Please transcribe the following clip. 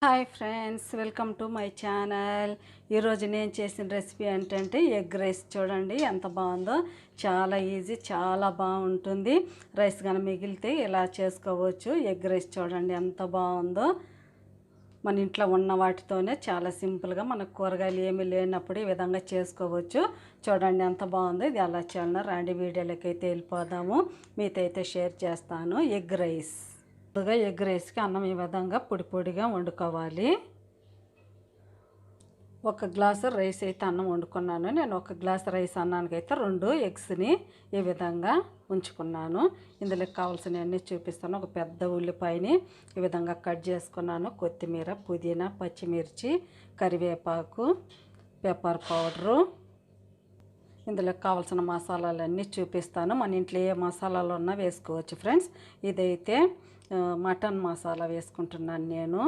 Hi friends, welcome to my channel. ఈరోజు నేను చేసిన రెసిపీ ఏంటంటే ఎగ్ రైస్. చూడండి ఎంత బాగుందో. చాలా ఈజీ, చాలా బాగుంటుంది. రైస్ కానీ మిగిలితే ఇలా చేసుకోవచ్చు. ఎగ్ రైస్ చూడండి ఎంత బాగుందో. మన ఇంట్లో ఉన్న వాటితోనే చాలా సింపుల్గా, మనకు కూరగాయలు ఏమీ లేనప్పుడు ఈ విధంగా చేసుకోవచ్చు. చూడండి ఎంత బాగుందో. ఇది ఎలా చేయాలన్నా రండి వీడియోలోకి అయితే వెళ్ళిపోదాము. మీతో అయితే షేర్ చేస్తాను. Egg rice. ముందుగా ఎగ్ రైస్కి అన్నం ఈ విధంగా పొడి పొడిగా వండుకోవాలి. ఒక గ్లాసు రైస్ అయితే అన్నం వండుకున్నాను. నేను ఒక గ్లాసు రైస్ అన్నానికైతే 2 ఎగ్స్ని ఈ విధంగా ఉంచుకున్నాను. ఇందులోకి కావాల్సినవన్నీ చూపిస్తాను. ఒక పెద్ద ఉల్లిపాయని ఈ విధంగా కట్ చేసుకున్నాను. కొత్తిమీర, పుదీనా, పచ్చిమిర్చి, కరివేపాకు, పెప్పర్ పౌడరు. ఇందులోకి కావాల్సిన మసాలాలన్నీ చూపిస్తాను. మన ఇంట్లో ఏ మసాలాలు ఉన్నా వేసుకోవచ్చు ఫ్రెండ్స్. ఇదైతే మటన్ మసాలా వేసుకుంటున్నాను నేను.